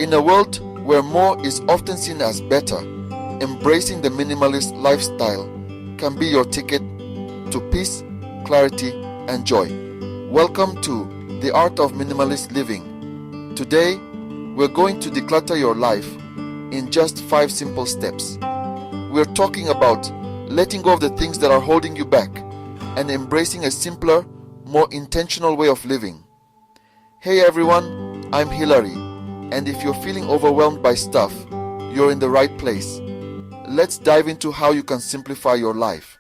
In a world where more is often seen as better, embracing the minimalist lifestyle can be your ticket to peace, clarity, and joy. Welcome to The Art of Minimalist Living. Today, we're going to declutter your life in just 5 simple steps. We're talking about letting go of the things that are holding you back and embracing a simpler, more intentional way of living. Hey everyone, I'm Hilary, and if you're feeling overwhelmed by stuff, you're in the right place. Let's dive into how you can simplify your life.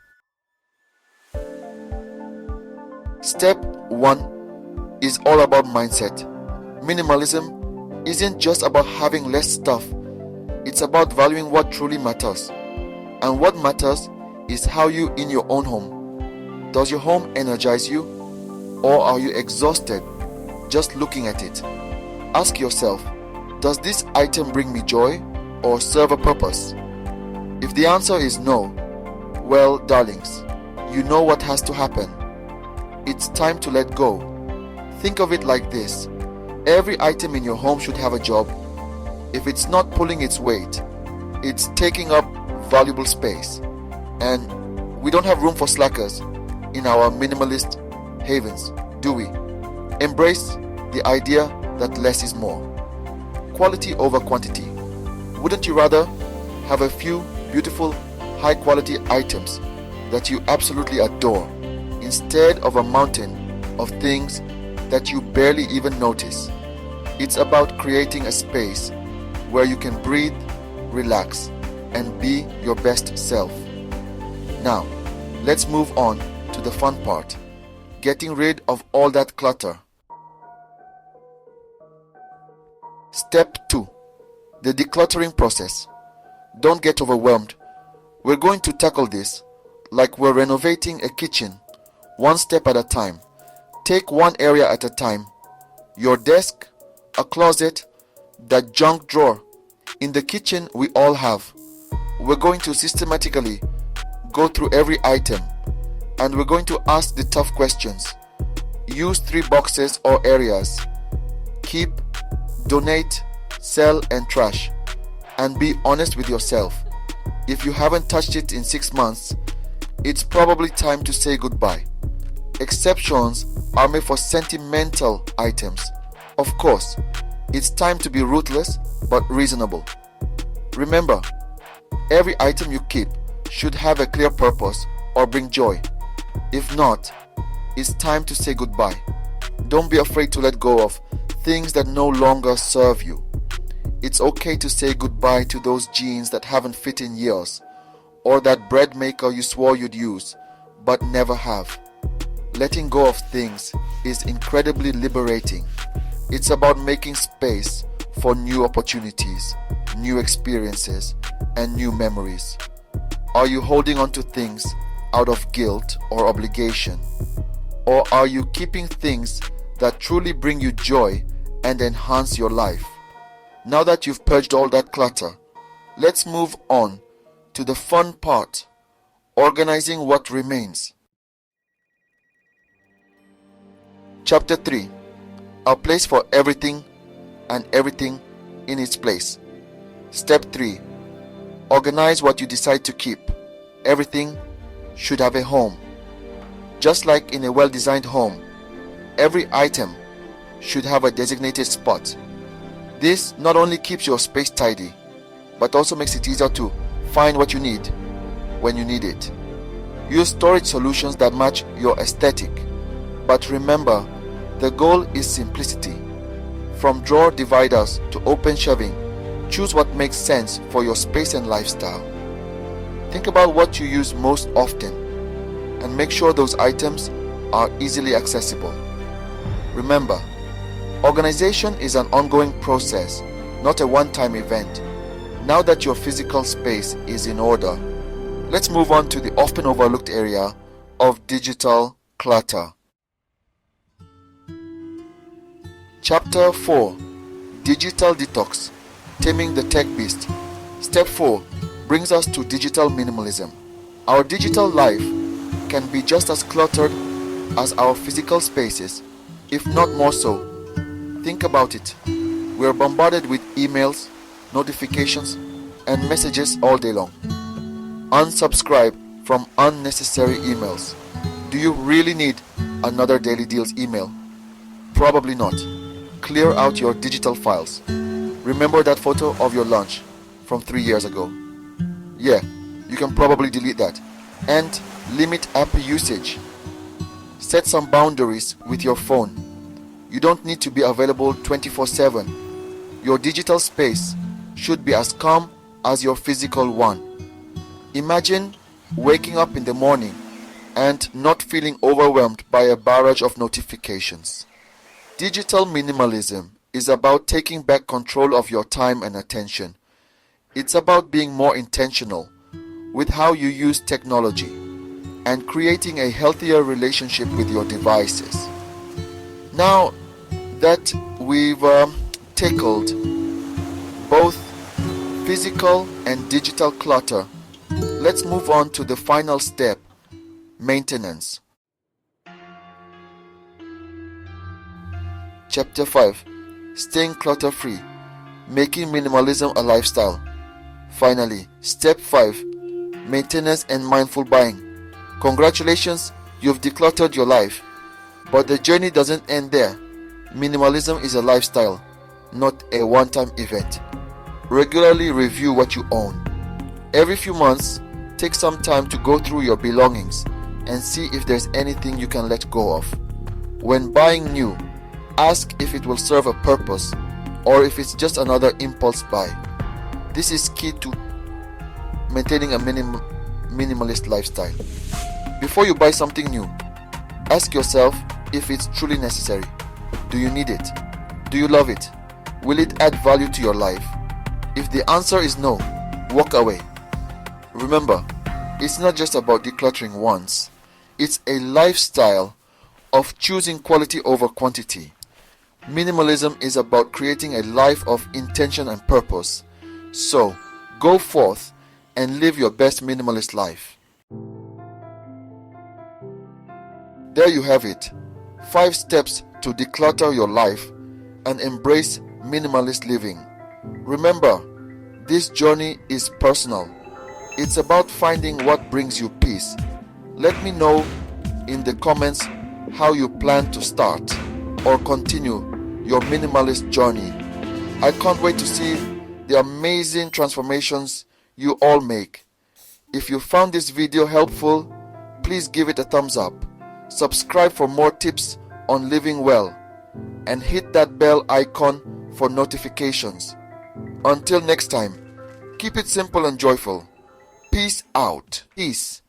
Step 1 is all about mindset. Minimalism isn't just about having less stuff, it's about valuing what truly matters. And what matters is how you in your own home. Does your home energize you? Or are you exhausted just looking at it? Ask yourself, does this item bring me joy or serve a purpose? If the answer is no, well, darlings, you know what has to happen. It's time to let go. Think of it like this. Every item in your home should have a job. If it's not pulling its weight, it's taking up valuable space. And we don't have room for slackers in our minimalist havens, do we? Embrace the idea that less is more. Quality over quantity. Wouldn't you rather have a few beautiful, high-quality items that you absolutely adore instead of a mountain of things that you barely even notice? It's about creating a space where you can breathe, relax, and be your best self. Now, let's move on to the fun part, getting rid of all that clutter. Step 2, the decluttering process. Don't get overwhelmed. We're going to tackle this like we're renovating a kitchen, one step at a time. Take one area at a time. Your desk, a closet, that junk drawer. In the kitchen we all have. We're going to systematically go through every item, and we're going to ask the tough questions. Use 3 boxes or areas. Keep, donate, sell, and trash. And be honest with yourself. If you haven't touched it in 6 months, it's probably time to say goodbye. Exceptions are made for sentimental items. Of course, it's time to be ruthless but reasonable. Remember, every item you keep should have a clear purpose or bring joy. If not, it's time to say goodbye. Don't be afraid to let go of things that no longer serve you. It's okay to say goodbye to those jeans that haven't fit in years, or that bread maker you swore you'd use but never have. Letting go of things is incredibly liberating. It's about making space for new opportunities, new experiences, and new memories. Are you holding on to things out of guilt or obligation? Or are you keeping things that truly bring you joy and enhance your life? Now that you've purged all that clutter, let's move on to the fun part, organizing what remains. Chapter 3, a place for everything and everything in its place. Step 3, organize what you decide to keep. Everything should have a home. Just like in a well-designed home, every item should have a designated spot. This not only keeps your space tidy, but also makes it easier to find what you need when you need it. Use storage solutions that match your aesthetic. But remember, the goal is simplicity. From drawer dividers to open shelving, choose what makes sense for your space and lifestyle. Think about what you use most often and make sure those items are easily accessible. Remember, organization is an ongoing process, not a one-time event. Now that your physical space is in order, let's move on to the often overlooked area of digital clutter. Chapter 4, Digital Detox, Taming the Tech Beast. Step 4 brings us to digital minimalism. Our digital life can be just as cluttered as our physical spaces, if not more so. Think about it. We are bombarded with emails, notifications, and messages all day long. Unsubscribe from unnecessary emails. Do you really need another Daily Deals email? Probably not. Clear out your digital files. Remember that photo of your lunch from 3 years ago? Yeah, you can probably delete that. And limit app usage. Set some boundaries with your phone. You don't need to be available 24/7. Your digital space should be as calm as your physical one. Imagine waking up in the morning and not feeling overwhelmed by a barrage of notifications. Digital minimalism is about taking back control of your time and attention. It's about being more intentional with how you use technology and creating a healthier relationship with your devices. Now that we've tackled both physical and digital clutter, let's move on to the final step, maintenance. Chapter 5. Staying clutter-free, making minimalism a lifestyle. Finally, Step 5. Maintenance and mindful buying. Congratulations, you've decluttered your life. But the journey doesn't end there. Minimalism is a lifestyle, not a one-time event. Regularly review what you own. Every few months, take some time to go through your belongings and see if there's anything you can let go of. When buying new, ask if it will serve a purpose or if it's just another impulse buy. This is key to maintaining a minimalist lifestyle. Before you buy something new, ask yourself if it's truly necessary. Do you need it? Do you love it? Will it add value to your life? If the answer is no, walk away. Remember, it's not just about decluttering once. It's a lifestyle of choosing quality over quantity. Minimalism is about creating a life of intention and purpose. So, go forth and live your best minimalist life. There you have it. 5 steps to declutter your life and embrace minimalist living. Remember, this journey is personal. It's about finding what brings you peace. Let me know in the comments how you plan to start or continue your minimalist journey. I can't wait to see the amazing transformations you all make. If you found this video helpful, please give it a thumbs up. Subscribe for more tips on living well and hit that bell icon for notifications. Until next time, keep it simple and joyful. Peace out. Peace.